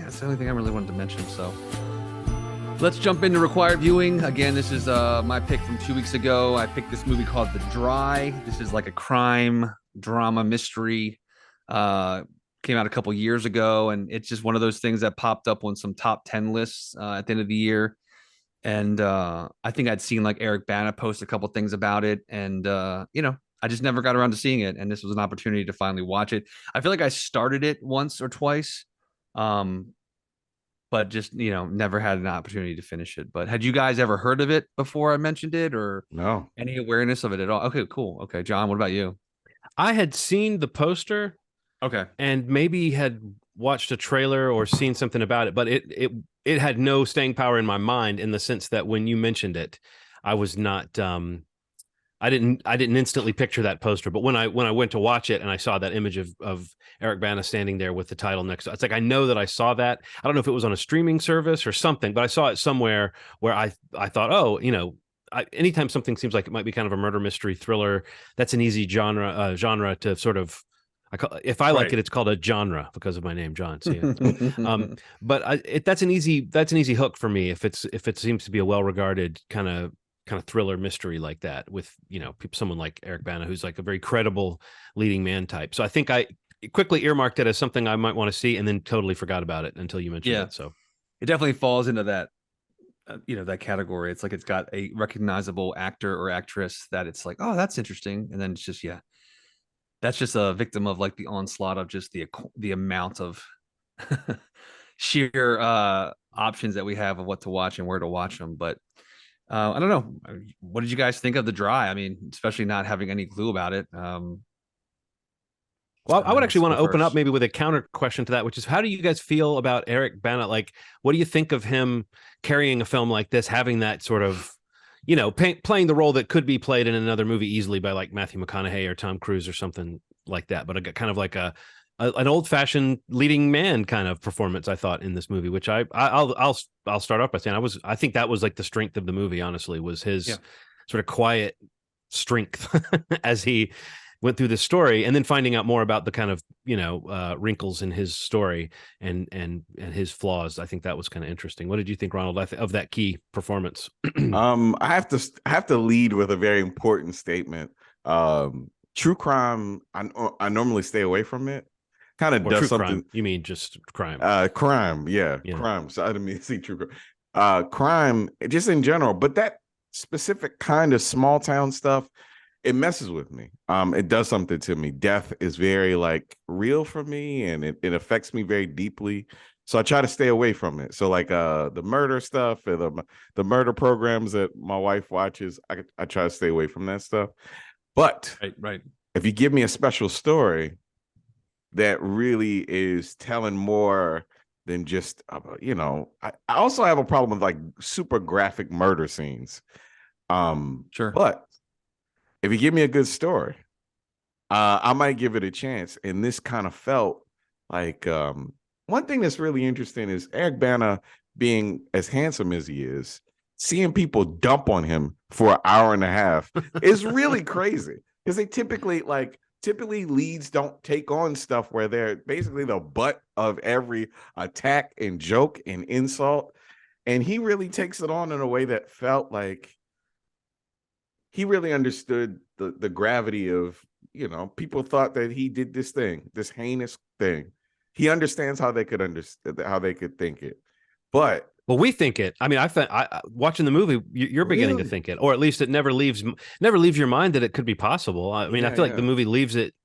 that's the only thing I really wanted to mention. So let's jump into required viewing. Again, this is my pick from 2 weeks ago. I picked this movie called The Dry. This is like a crime drama mystery. Came out a couple years ago, and it's just one of those things that popped up on some top 10 lists at the end of the year. And I think I'd seen like Eric Bana post a couple things about it, and I just never got around to seeing it, and this was an opportunity to finally watch it. I feel like I started it once or twice, but just never had an opportunity to finish it. But had you guys ever heard of it before I mentioned it, or No. any awareness of it at all? Okay, cool. Okay, John, what about you? I had seen the poster Okay, and maybe had watched a trailer or seen something about it, but it had no staying power in my mind, in the sense that when you mentioned it, I was not I didn't instantly picture that poster. But when I went to watch it and I saw that image of Eric Bana standing there with the title next to it, it's like I know that I saw that. I don't know if it was on a streaming service or something, but I saw it somewhere where I thought, oh, anytime something seems like it might be kind of a murder mystery thriller, that's an easy genre to sort of. If I like it, it's called a genre because of my name, John. So, yeah. But that's an easy hook for me if it seems to be a well regarded kind of thriller mystery like that, with someone like Eric Bana, who's like a very credible leading man type. So I think I quickly earmarked it as something I might want to see, and then totally forgot about it until you mentioned it. So it definitely falls into that that category. It's like it's got a recognizable actor or actress that it's like, oh, that's interesting, and then it's just that's just a victim of like the onslaught of just the amount of sheer options that we have of what to watch and where to watch them. But I don't know. What did you guys think of The Dry? I mean, especially not having any clue about it. Well, I would actually want to open up maybe with a counter question to that, which is, how do you guys feel about Eric Bana? Like, what do you think of him carrying a film like this, having that sort of, playing the role that could be played in another movie easily by like Matthew McConaughey or Tom Cruise or something like that, but kind of like an old fashioned leading man kind of performance, I thought, in this movie, which I'll start off by saying I think that was like the strength of the movie, honestly, was his sort of quiet strength as he went through the story, and then finding out more about the kind of wrinkles in his story and his flaws. I think that was kind of interesting. What did you think, Ronald, of that key performance? I have to lead with a very important statement. True crime, I normally stay away from it. Kind of does something. Crime. You mean just crime? Crime, yeah. Crime. So I didn't mean to see true crime. Crime, just in general, but that specific kind of small town stuff, it messes with me. It does something to me. Death is very like real for me, and it affects me very deeply. So I try to stay away from it. So like the murder stuff and the murder programs that my wife watches, I try to stay away from that stuff. But right. If you give me a special story that really is telling more than just I also have a problem with like super graphic murder scenes. Sure. But if you give me a good story, I might give it a chance. And this kind of felt like one thing that's really interesting is Eric Bana, being as handsome as he is, seeing people dump on him for an hour and a half is really crazy, because they typically leads don't take on stuff where they're basically the butt of every attack and joke and insult. And he really takes it on in a way that felt like he really understood the gravity of, people thought that he did this thing, this heinous thing. He understands how they could think it. But well, we think it. I mean, I watching the movie, you're beginning to think it, or at least it never leaves your mind that it could be possible. I mean, I feel like the movie leaves it,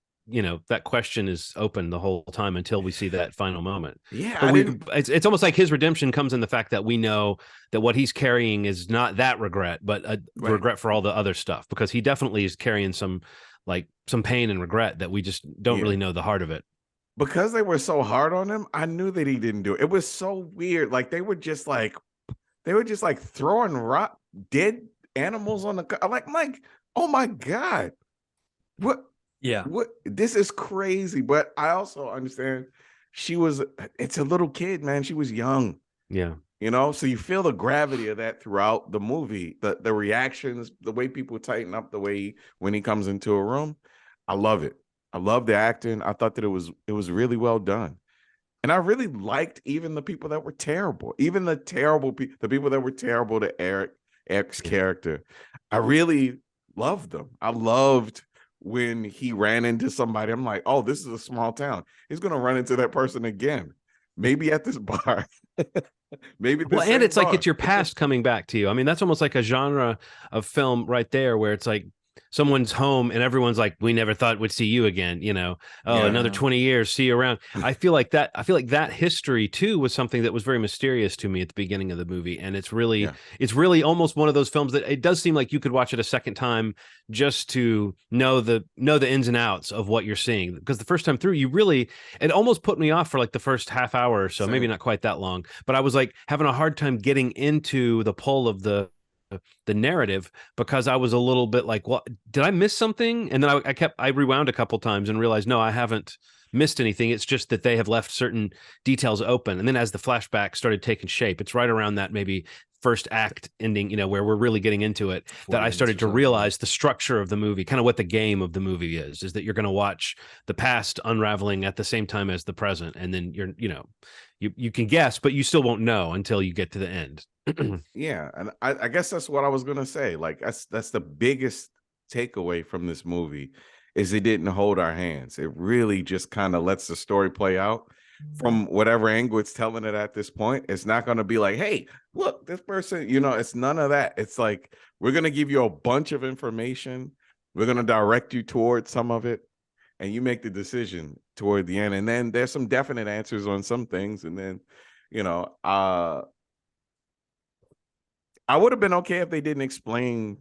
that question is open the whole time until we see that final moment. Yeah, but it's almost like his redemption comes in the fact that we know that what he's carrying is not that regret, but a regret for all the other stuff, because he definitely is carrying some pain and regret that we just don't really know the heart of it. Because they were so hard on him, I knew that he didn't do it. It was so weird. Like they were just like throwing dead animals on the. I'm like, oh my God, what? Yeah, what? This is crazy. But I also understand it's a little kid, man. She was young. Yeah, so you feel the gravity of that throughout the movie, the reactions, the way people tighten up, the way when he comes into a room. I love it. I love the acting. I thought that it was really well done. And I really liked even the people that were terrible, even the the people that were terrible to Eric's character. I really loved them. I loved when he ran into somebody. I'm like, oh, this is a small town. He's going to run into that person again, maybe at this bar. Maybe well, and it's like it's your past coming back to you. I mean, that's almost like a genre of film right there, where it's like someone's home and everyone's like, we never thought we'd see you again, you know. Oh, another 20 years, see you around. I feel like that history too was something that was very mysterious to me at the beginning of the movie. And it's really almost one of those films that it does seem like you could watch it a second time just to know the ins and outs of what you're seeing. Because the first time through, it almost put me off for like the first half hour or so, maybe not quite that long, but I was like having a hard time getting into the pull of the narrative, because I was a little bit like, well, did I miss something? And then I rewound a couple times and realized, no, I haven't missed anything. It's just that they have left certain details open. And then as the flashback started taking shape, it's right around that maybe first act ending, you know, where we're really getting into it, that I started to realize the structure of the movie, kind of what the game of the movie is that you're going to watch the past unraveling at the same time as the present. And then you can guess, but you still won't know until you get to the end. Yeah, and I guess that's what I was gonna say. Like that's the biggest takeaway from this movie, is it didn't hold our hands. It really just kind of lets the story play out from whatever angle it's telling it at this point. It's not gonna be like, hey, look, this person, it's none of that. It's like, we're gonna give you a bunch of information. We're gonna direct you towards some of it, and you make the decision toward the end. And then there's some definite answers on some things, and then I would have been okay if they didn't explain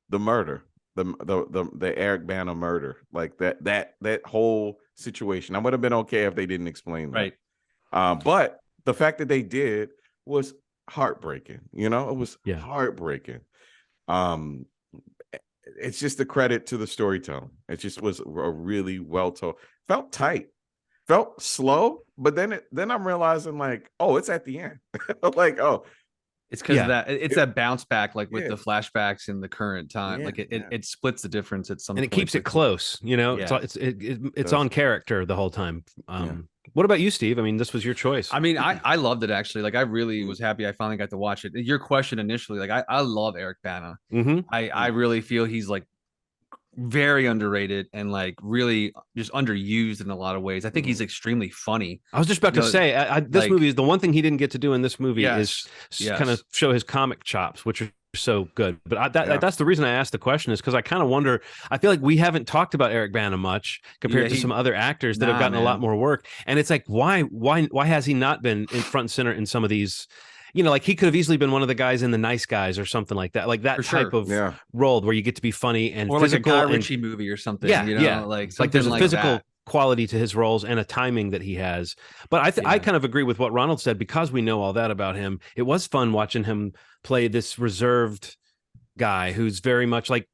the murder, the Eric Bana murder, like that whole situation. I would have been okay if they didn't explain that. Right. But the fact that they did was heartbreaking. It was heartbreaking. It's just a credit to the storytelling. It just was a really well told. Felt tight, felt slow, but then I'm realizing, like, oh, it's at the end. Like, oh. It's because of that. It's that bounce back, like with the flashbacks in the current time. Like it splits the difference at some and point. It keeps it close. It's on character the whole time. What about you, Steve? I mean, this was your choice. I mean, I loved it, actually. Like, I really was happy I finally got to watch it. Your question initially, like, I love Eric Bana. I really feel he's like very underrated and like really just underused in a lot of ways. I think he's extremely funny. I was just about to say, this movie is the one thing he didn't get to do in this movie is kind of show his comic chops, which are so good. But that's the reason I asked the question, is because I kind of wonder, I feel like we haven't talked about Eric Bana much compared to some other actors that have gotten a lot more work. And it's like, why has he not been in front and center in some of these? Like he could have easily been one of the guys in The Nice Guys or something like that, like that type of role where you get to be funny and or physical, like a Guy Ritchie movie or something. Like there's a physical quality to his roles and a timing that he has. But I kind of agree with what Ronald said, because we know all that about him. It was fun watching him play this reserved guy who's very much like,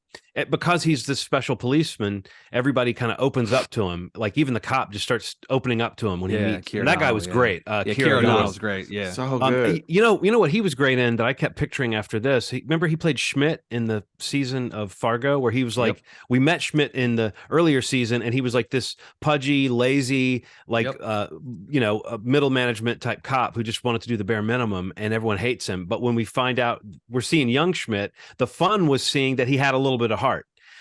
because he's this special policeman, everybody kind of opens up to him. Like even the cop just starts opening up to him when he meets. And that guy was great. Keira was great. Yeah, so good. You know what he was great in that I kept picturing after this. Remember he played Schmidt in the season of Fargo, where he was like, we met Schmidt in the earlier season, and he was like this pudgy, lazy, like a middle management type cop who just wanted to do the bare minimum, and everyone hates him. But when we find out we're seeing young Schmidt, the fun was seeing that he had a little bit of heart.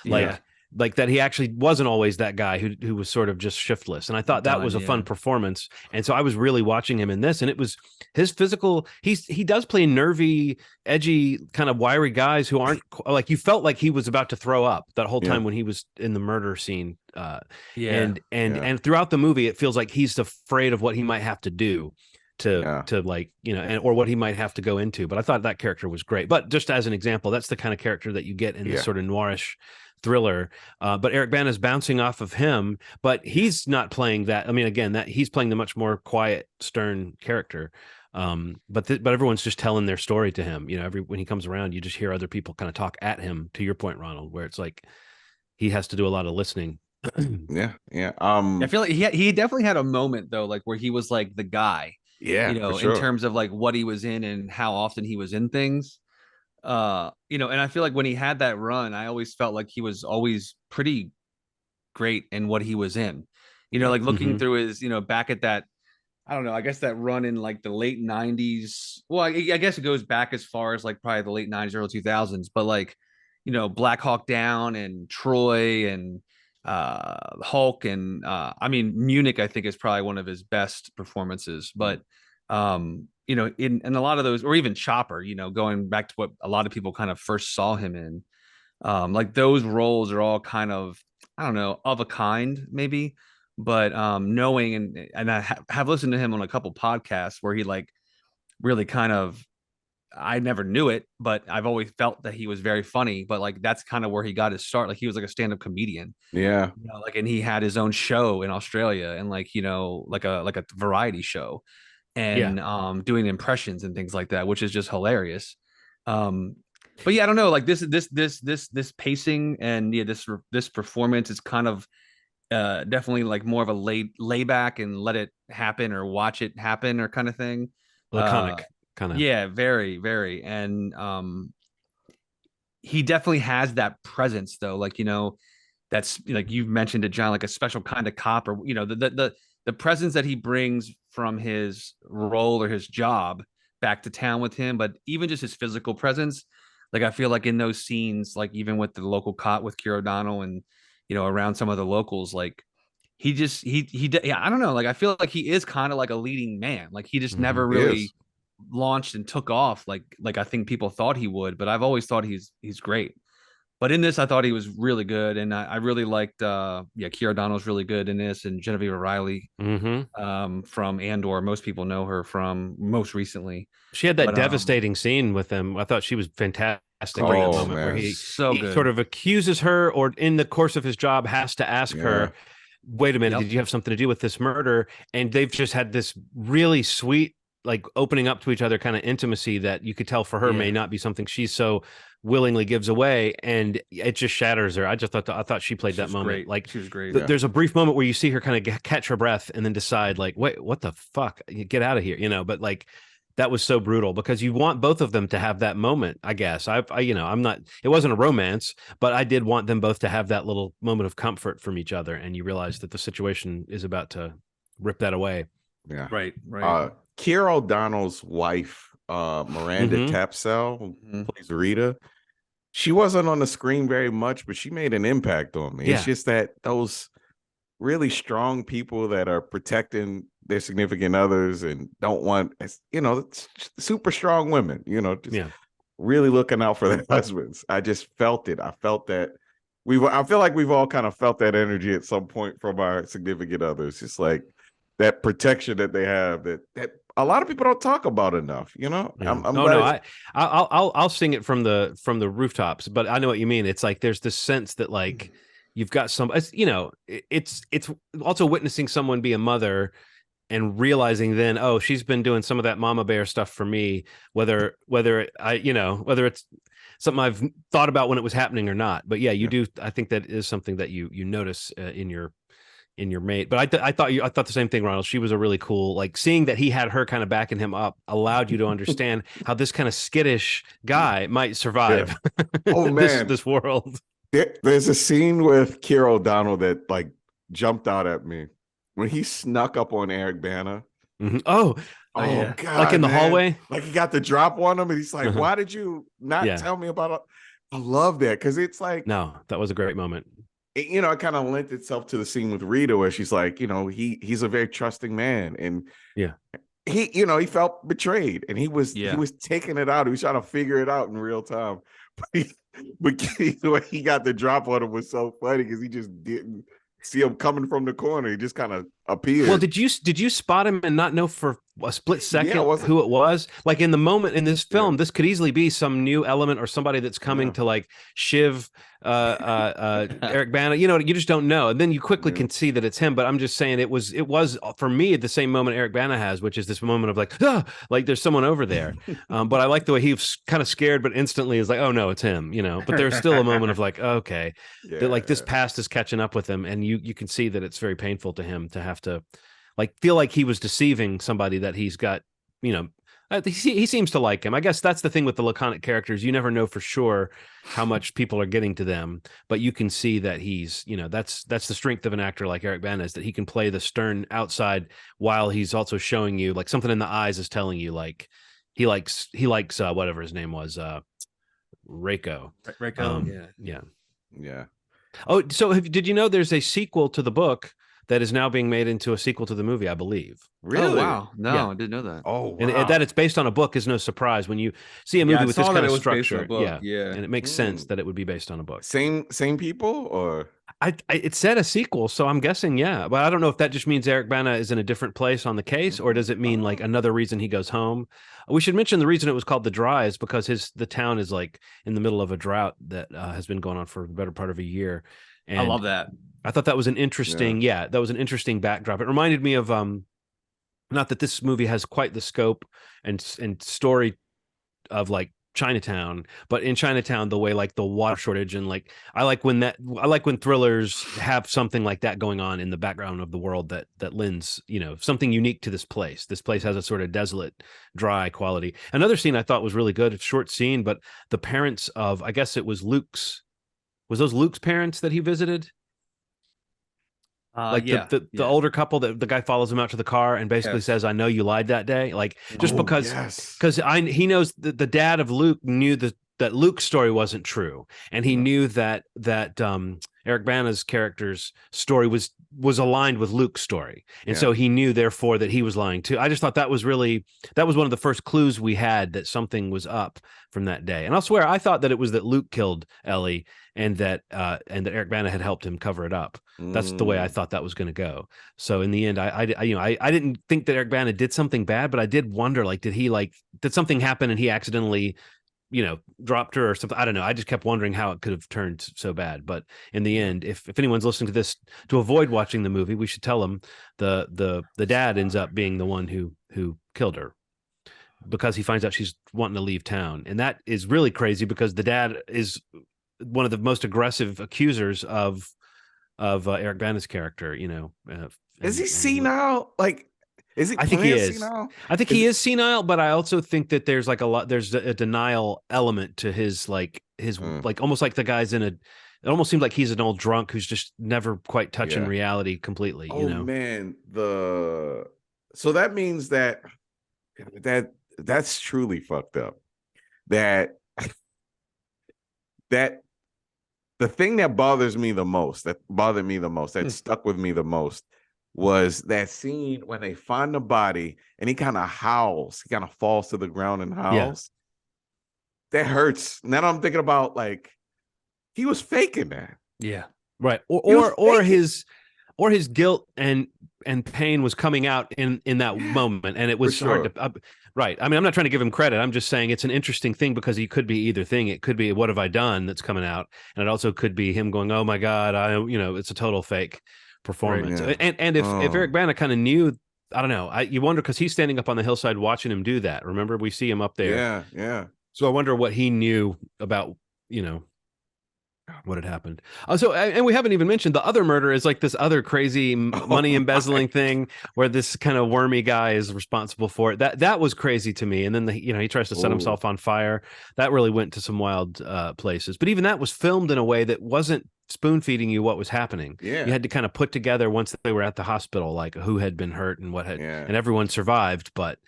Like that he actually wasn't always that guy who was sort of just shiftless. And I thought that was a fun performance. And so I was really watching him in this, and it was his physical. He does play nervy, edgy, kind of wiry guys who aren't like, you felt like he was about to throw up that whole time when he was in the murder scene. And throughout the movie, it feels like he's afraid of what he might have to do to like, or what he might have to go into. But I thought that character was great. But just as an example, that's the kind of character that you get in this sort of noirish thriller. But Eric Bana is bouncing off of him, but he's not playing that. I mean, again, that he's playing the much more quiet, stern character. But everyone's just telling their story to him. When he comes around, you just hear other people kind of talk at him, to your point, Ronald, where it's like he has to do a lot of listening. I feel like he definitely had a moment though, like where he was like the guy. In terms of like what he was in and how often he was in things. And I feel like when he had that run, I always felt like he was always pretty great in what he was in. Like looking through his, back at that I don't know. I guess that run in like the late '90s. Well, I guess it goes back as far as like probably the late '90s, early 2000s. But like, Black Hawk Down and Troy and Hulk and I mean Munich, I think is probably one of his best performances. But in a lot of those, or even Chopper, going back to what a lot of people kind of first saw him in, like those roles are all kind of, I don't know, of a kind maybe, but knowing and I have listened to him on a couple podcasts where he like really kind of, I never knew it, but I've always felt that he was very funny. But like that's kind of where he got his start. Like he was like a stand-up comedian. Yeah. Like, and he had his own show in Australia and like, like a variety show and doing impressions and things like that, which is just hilarious. But yeah, I don't know, like this pacing and this performance is kind of definitely like more of a lay back and let it happen or watch it happen or kind of thing. Laconic, kind of. Yeah, very, very. And he definitely has that presence though, like that's like you've mentioned it, John, like a special kind of cop, or the presence that he brings from his role or his job back to town with him, but even just his physical presence. Like I feel like in those scenes, like even with the local cop with Keir O'Donnell and around some of the locals, like he just yeah, I don't know, like I feel like he is kind of like a leading man. Like he just never Yes. really launched and took off like I think people thought he would, but I've always thought he's great. But in this, I thought he was really good, and I really liked. Keir O'Donnell's really good in this, and Genevieve O'Reilly from Andor. Most people know her from most recently. She had that But devastating scene with him. I thought she was fantastic in that Oh, moment where man. so he good. sort of accuses her, or in the course of his job has to ask her, wait a minute, Yep. did you have something to do with this murder? And they've just had this really sweet, like opening up to each other kind of intimacy that you could tell for her may not be something she's so willingly gives away, and it just shatters her. I thought she played that moment great. like She was great. there's a brief moment where you see her kind of catch her breath and then decide like, wait, what the fuck, get out of here, but like that was so brutal because you want both of them to have that moment. I guess I'm not, it wasn't a romance, but I did want them both to have that little moment of comfort from each other, and you realize that the situation is about to rip that away. Yeah. Right. Keir O'Donnell's wife, Miranda Tapsell, who plays Rita, she wasn't on the screen very much, but she made an impact on me. It's just that those really strong people that are protecting their significant others and don't want, super strong women, really looking out for their husbands. I just felt it. I felt that I feel like we've all kind of felt that energy at some point from our significant others. Just like that protection that they have that a lot of people don't talk about enough. I'll sing it from the rooftops, but I know what you mean. It's like there's this sense that like you've got some, it's also witnessing someone be a mother and realizing then, oh, she's been doing some of that mama bear stuff for me, whether it's something I've thought about when it was happening or not. But yeah, you do. I think that is something that you notice in your mate. But I thought the same thing, Ronald. She was a really cool, like seeing that he had her kind of backing him up allowed you to understand how this kind of skittish guy might survive Oh man, this world. There's a scene with Keir O'Donnell that like jumped out at me when he snuck up on Eric Bana. Oh God, like in the hallway, like he got the drop on him, and he's like, "Why did you not tell me about it?" I love that because it's like, no, that was a great moment. It kind of lent itself to the scene with Rita where she's like, he's a very trusting man, and he felt betrayed, and he was taking it out. He was trying to figure it out in real time, but the way he got the drop on him was so funny because he just didn't see him coming from the corner. He just kind of appeared. Well, did you spot him and not know for a split second who it was? Like in the moment in this film, this could easily be some new element or somebody that's coming to like shiv Eric Bana. You just don't know, and then you quickly can see that it's him. But I'm just saying it was for me at the same moment Eric Bana has, which is this moment of like there's someone over there. But I like the way he was kind of scared, but instantly is like, oh no, it's him. But there's still a moment of like, okay, that like this past is catching up with him, and you can see that it's very painful to him to have to like feel like he was deceiving somebody that he's got He seems to like him. I guess that's the thing with the laconic characters. You never know for sure how much people are getting to them, but you can see that he's, that's the strength of an actor like Eric Bana, is that he can play the stern outside while he's also showing you like something in the eyes is telling you like he likes whatever his name was, Reiko. Reiko, yeah. Yeah. Yeah. Oh, so did you know there's a sequel to the book that is now being made into a sequel to the movie, I believe. Really? Oh wow, no, Yeah. I didn't know that. Oh, wow. And that it's based on a book is no surprise when you see a Yeah, movie I with this saw that kind it of was based on a structure. book, yeah. And it makes sense that it would be based on a book. Same people, or It said a sequel, so I'm guessing yeah, but I don't know if that just means Eric Bana is in a different place on the case, or does it mean like another reason he goes home? We should mention the reason it was called The Dry is because the town is like in the middle of a drought that has been going on for the better part of a year. And I love that. I thought that was an interesting, that was an interesting backdrop. It reminded me of not that this movie has quite the scope and story of like Chinatown, but in Chinatown, the way like the water shortage and like I like when thrillers have something like that going on in the background of the world that lends, something unique to this place. This place has a sort of desolate, dry quality. Another scene I thought was really good, a short scene, but the parents of, I guess it was those Luke's parents that he visited? Like the older couple that the guy follows him out to the car and basically says, "I know you lied that day." Like just because he knows that the dad of Luke knew that Luke's story wasn't true, and he knew that Eric Bana's character's story was aligned with Luke's story, and so he knew therefore that he was lying too. I just thought that was one of the first clues we had that something was up from that day. And I'll swear I thought that it was that Luke killed Ellie and that Eric Bana had helped him cover it up. That's the way I thought that was going to go. So in the end, I didn't think that Eric Bana did something bad, but I did wonder, like, did something happen and he accidentally, dropped her or something? I don't know. I just kept wondering how it could have turned so bad. But in the end, if anyone's listening to this to avoid watching the movie, we should tell them the dad ends up being the one who killed her, because he finds out she's wanting to leave town. And that is really crazy because the dad is one of the most aggressive accusers of Eric Bana's character, is he senile? Like, is he? I think he is. Senile? I think he is senile, but I also think that there's like there's a denial element to his like almost like the guy's it almost seems like he's an old drunk who's just never quite touching reality completely. Man, so that means that's truly fucked up. That the thing that bothered me the most, that stuck with me the most, was that scene when they find the body and he kind of howls. He kind of falls to the ground and howls. Yeah. That hurts. Now I'm thinking about, like, he was faking that. Yeah. Right. Or his guilt and pain was coming out in that moment, and it was hard to right. I mean, I'm not trying to give him credit. I'm just saying it's an interesting thing because he could be either thing. It could be what have I done that's coming out, and it also could be him going, "Oh my God, it's a total fake performance." Right, yeah. And if Eric Bana kind of knew, I don't know. You wonder because he's standing up on the hillside watching him do that. Remember, we see him up there. Yeah, yeah. So I wonder what he knew about, what had happened. So, and we haven't even mentioned the other murder is like this other crazy money embezzling thing where this kind of wormy guy is responsible for it. That was crazy to me. And then he tries to set himself on fire. That really went to some wild places. But even that was filmed in a way that wasn't spoon feeding you what was happening. Yeah. You had to kind of put together once they were at the hospital, like who had been hurt and what had, and everyone survived. But,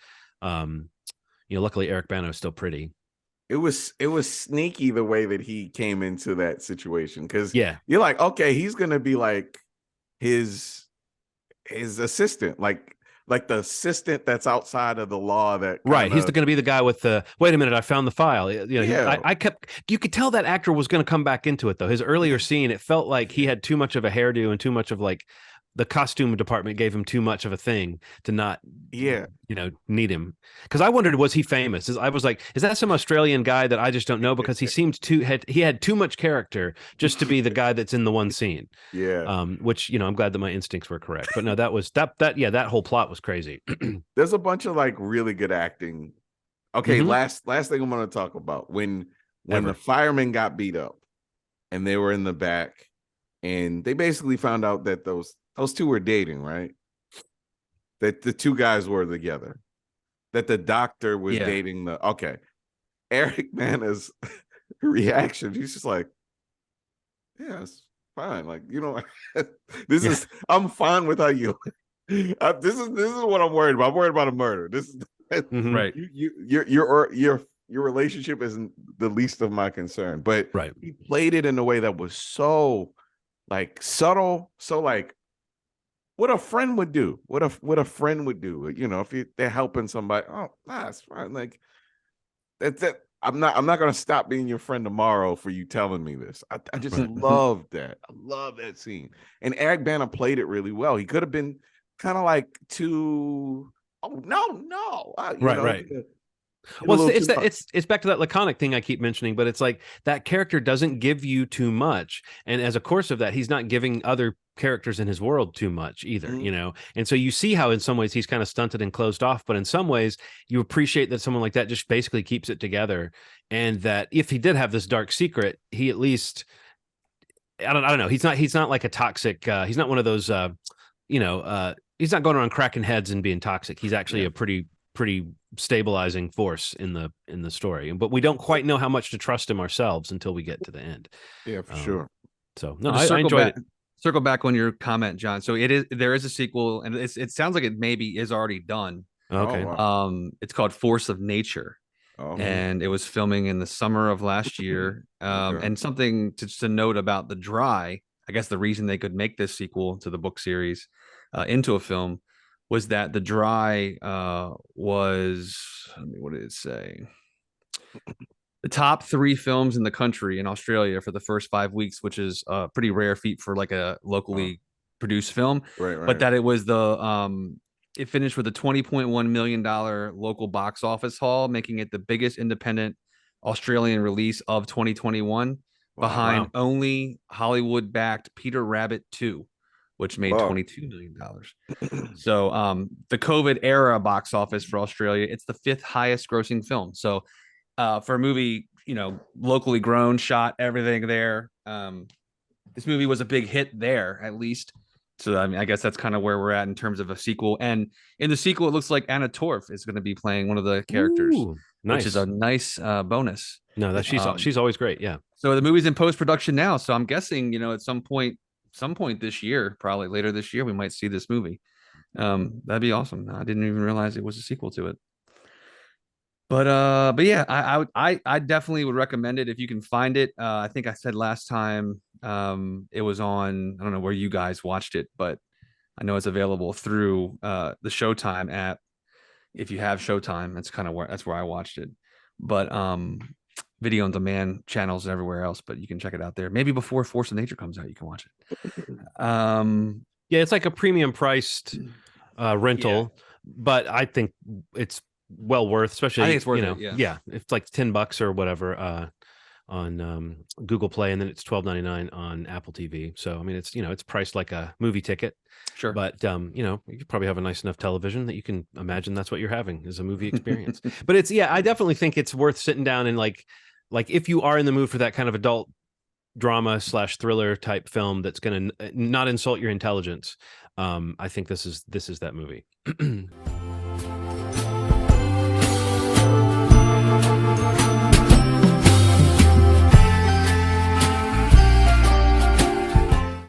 luckily Eric Bana was still pretty. It was sneaky the way that he came into that situation, because you're like, okay, he's gonna be like his assistant, like the assistant that's outside of the law. That right, he's going to be the guy with the wait a minute, I found the file. You could tell that actor was going to come back into it though. His earlier scene, it felt like he had too much of a hairdo and too much of like the costume department gave him too much of a thing to not, need him. Because I wondered, was he famous? I was like, is that some Australian guy that I just don't know? Because he seemed he had too much character just to be the guy that's in the one scene. Yeah. Which I'm glad that my instincts were correct. But no, that was that whole plot was crazy. There's a bunch of like really good acting. Okay, last thing I'm going to talk about when the firemen got beat up and they were in the back and they basically found out that those two were dating, right? That the two guys were together. that the doctor was Yeah. dating the okay. Eric Bana's reaction, he's just like, yeah, it's fine. Like, you know, this Yeah. is I'm fine with how you this is what I'm worried about. I'm worried about a murder. This is Mhm. Right. your relationship isn't the least of my concern. But Right. he played it in a way that was so like subtle, so like what a friend would do. What a friend would do. You know, if they're helping somebody, oh, nah, it's fine. Like that's it. I'm not gonna stop being your friend tomorrow for you telling me this. I just Right. love that. I love that scene. And Eric Bana played it really well. He could have been kind of like too, oh no, you Right, know, right. get a Well, little it's too that it's back to that laconic thing I keep mentioning, but it's like that character doesn't give you too much, and as a course of that, he's not giving other characters in his world too much either, Mhm. you know. And so you see how in some ways he's kind of stunted and closed off, but in some ways you appreciate that someone like that just basically keeps it together, and that if he did have this dark secret, he at least I don't know. He's not like a toxic. He's not one of those. He's not going around cracking heads and being toxic. He's actually Yeah. a pretty stabilizing force in the story. But we don't quite know how much to trust him ourselves until we get to the end. Yeah, for Um, sure. So no, Just I enjoyed it. circle back on your comment, John. So there is a sequel, and it sounds like it maybe is already done. Okay. Oh, wow. It's called Force of Nature, Oh, and it was filming in the summer of last year. Okay. And something to note about The Dry, I guess the reason they could make this sequel to the book series into a film was that The Dry was, what did it say? The top 3 films in the country in Australia for the first 5 weeks, which is a pretty rare feat for like a locally produced film. Right, But right. that it was it finished with a $20.1 million local box office haul, making it the biggest independent Australian release of 2021, behind Wow. only Hollywood-backed Peter Rabbit 2, which made Wow. $22 million. So the COVID era box office for Australia, it's the 5th highest grossing film. So for a movie, you know, locally grown, shot everything there. This movie was a big hit there, at least. So I mean, I guess that's kind of where we're at in terms of a sequel. And in the sequel, it looks like Anna Torf is going to be playing one of the characters, Ooh, which is nice. a nice bonus. No, that she's always great. Yeah. So the movie's in post production now. So I'm guessing, you know, at some point this year, probably later this year, we might see this movie. That'd be awesome. I didn't even realize it was a sequel to it. But yeah, I definitely would recommend it if you can find it. I think I said last time it was on, I don't know where you guys watched it, but I know it's available through the Showtime app. If you have Showtime, that's where I watched it. But video on demand channels everywhere else, but you can check it out there. Maybe before Force of Nature comes out, you can watch it. Yeah, it's like a premium priced rental, but I think it's well worth, especially I think it's worth you know, it, yeah. it's like $10 or whatever on Google Play, and then it's $12.99 on Apple TV. So I mean, it's it's priced like a movie ticket, Sure. but you could probably have a nice enough television that you can imagine that's what you're having is a movie experience. But it's I definitely think it's worth sitting down and like if you are in the mood for that kind of adult drama / thriller type film that's going to not insult your intelligence. I think this is that movie.